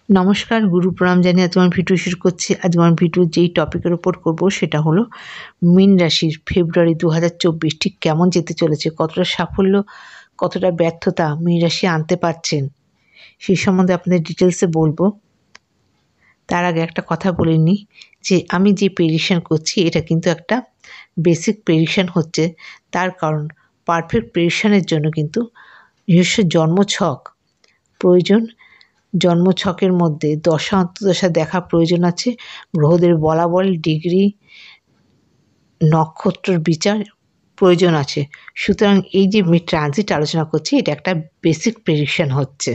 নমস্কার, গুরু প্রণাম জানিয়ে আজকে আমার ভিডিও শুরু করছি। আজকে আমার ভিডিও যেই টপিকের ওপর করব সেটা হলো মীন রাশির ফেব্রুয়ারি ২০২৪ ঠিক কেমন যেতে চলেছে, কতটা সাফল্য, কতটা ব্যর্থতা মীন রাশি আনতে পারছেন সেই সম্বন্ধে আপনাদের ডিটেলসে বলবো। তার আগে একটা কথা বলে নিই যে আমি যে প্রেডিকশন করছি এটা কিন্তু একটা বেসিক প্রেডিকশন হচ্ছে। তার কারণ পারফেক্ট প্রেডিকশনের জন্য কিন্তু নিজস্ব জন্মছক প্রয়োজন। জন্মছকের মধ্যে দশা অন্তর্দশা দেখা প্রয়োজন আছে, গ্রহদের বলাবল, ডিগ্রি, নক্ষত্রের বিচার প্রয়োজন আছে। সুতরাং এই যে আমি ট্রানজিট আলোচনা করছি এটা একটা বেসিক প্রেডিকশন হচ্ছে।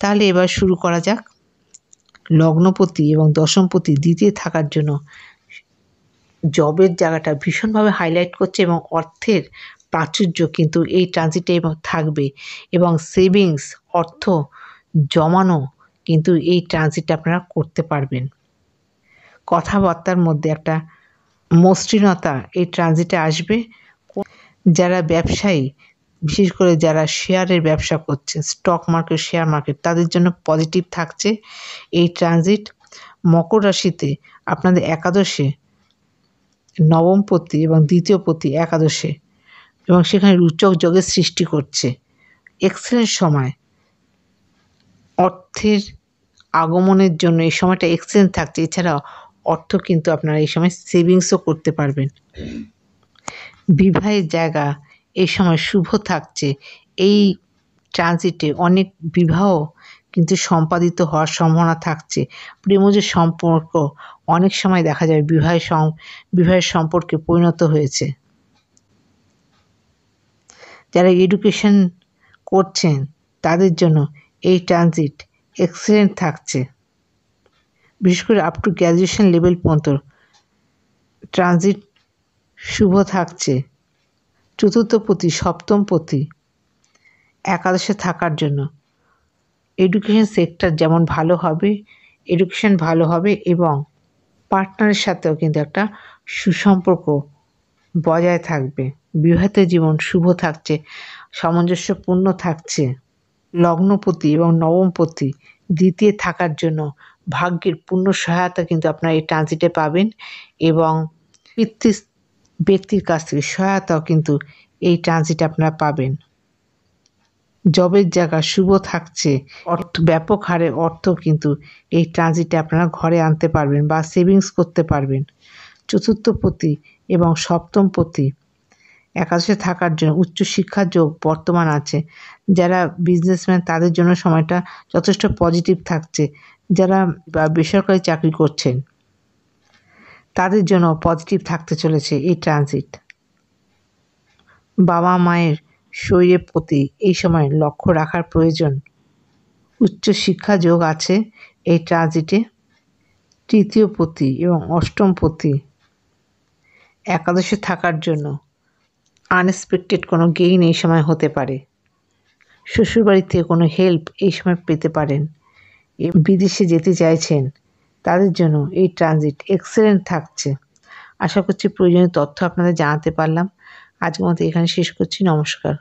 তাহলে এবার শুরু করা যাক। লগ্নপতি এবং দশমপতি দ্বিতীয় থাকার জন্য জবের জায়গাটা ভীষণভাবে হাইলাইট করছে এবং অর্থের প্রাচুর্য কিন্তু এই ট্রানজিটে থাকবে এবং সেভিংস অর্থ জমানো কিন্তু এই ট্রানজিটটা আপনারা করতে পারবেন। কথাবার্তার মধ্যে একটা মসৃণতা এই ট্রানজিটে আসবে। যারা ব্যবসায়ী, বিশেষ করে যারা শেয়ারের ব্যবসা করছে, স্টক মার্কেট, শেয়ার মার্কেট, তাদের জন্য পজিটিভ থাকছে এই ট্রানজিট। মকর রাশিতে আপনাদের একাদশে নবমপতি এবং দ্বিতীয়পতি একাদশে এবং সেখানে রুচক যোগের সৃষ্টি করছে। এক্সেলেন্ট সময়, অর্থের আগমনের জন্য এই সময়টা এক্সেলেন্ট থাকছে। এছাড়াও অর্থ কিন্তু আপনারা এই সময় সেভিংসও করতে পারবেন। বিবাহের জায়গা এই সময় শুভ থাকছে। এই ট্রানজিটে অনেক বিবাহ কিন্তু সম্পাদিত হওয়ার সম্ভাবনা থাকছে। প্রেমজ সম্পর্ক অনেক সময় দেখা যায় বিবাহের সম্পর্কে পরিণত হয়েছে। যারা এডুকেশন করছেন তাদের জন্য এই ট্রানজিট এক্সেলেন্ট থাকছে। বিশেষ করে আপ টু গ্র্যাজুয়েশন লেভেল পর্যন্ত ট্রানজিট শুভ থাকছে। চতুর্থপতি সপ্তমপতি একাদশে থাকার জন্য এডুকেশন সেক্টর যেমন ভালো হবে, এডুকেশন ভালো হবে এবং পার্টনারের সাথেও কিন্তু একটা সুসম্পর্ক বজায় থাকবে। বিবাহিত জীবন শুভ থাকছে, সামঞ্জস্যপূর্ণ থাকছে। লগ্নপতি এবং নবমপতি দ্বিতীয় থাকার জন্য ভাগ্যের পূর্ণ সহায়তা কিন্তু আপনারা এই ট্রানজিটে পাবেন এবং পিতৃ ব্যক্তির কাছ থেকে সহায়তাও কিন্তু এই ট্রানজিটে আপনারা পাবেন। জবের জায়গা শুভ থাকছে, ব্যাপক হারে অর্থ কিন্তু এই ট্রানজিটে আপনারা ঘরে আনতে পারবেন বা সেভিংস করতে পারবেন। চতুর্থপতি এবং সপ্তমপতি একাদশে থাকার জন্য উচ্চশিক্ষার যোগ বর্তমান আছে। যারা বিজনেসম্যান তাদের জন্য সময়টা যথেষ্ট পজিটিভ থাকছে। যারা বেসরকারি চাকরি করছেন তাদের জন্য পজিটিভ থাকতে চলেছে এই ট্রানজিট। বাবা মায়ের শরীরের প্রতি এই সময় লক্ষ্য রাখার প্রয়োজন। উচ্চশিক্ষা যোগ আছে এই ট্রানজিটে। তৃতীয়পতি এবং অষ্টমপতি একাদশে থাকার জন্য আনএক্সপেক্টেড কোনো গেইন এই সময় হতে পারে। শ্বশুরবাড়ির থেকে কোনো হেল্প এই সময় পেতে পারেন। বিদেশে যেতে চাইছেন তাদের জন্য এই ট্রানজিট এক্সেলেন্ট থাকছে। আশা করছি প্রয়োজনীয় তথ্য আপনাদের জানাতে পারলাম। আজকের মতো এখানে শেষ করছি। নমস্কার।